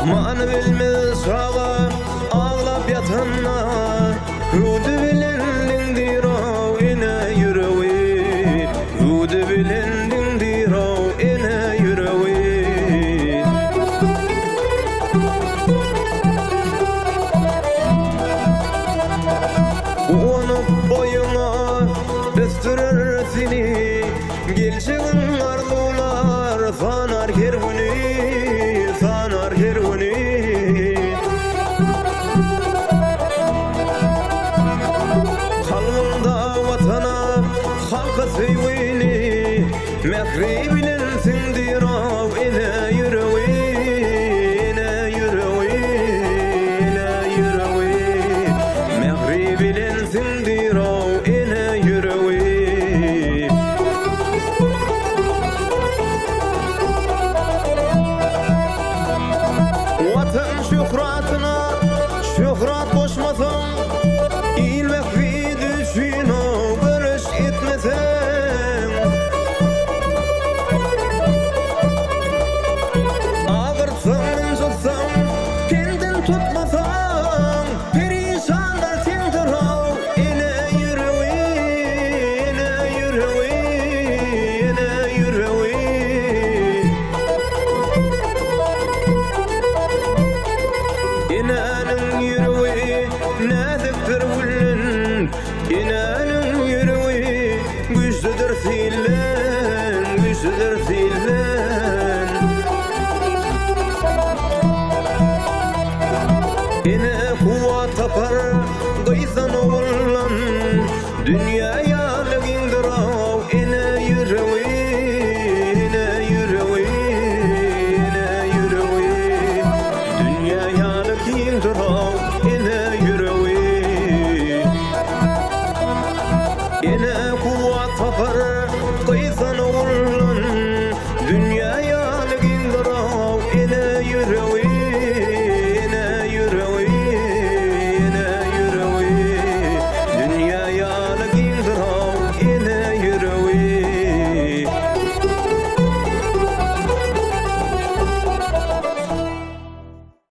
Many bilmez çağa ağlap yatanna Rudy bilen diro ine yüreği Rudy bilen diro ine yüreği Onu boyuna bestirir seni Gelçeğin arzular sanar kervuni Sanar kervuni Kalbimda vatana halka sevini Mehri bilensin dirav ine yüreği Ine yüreği Ine yüreği Mehri bilensin dirav ine yüreği Vatan şükran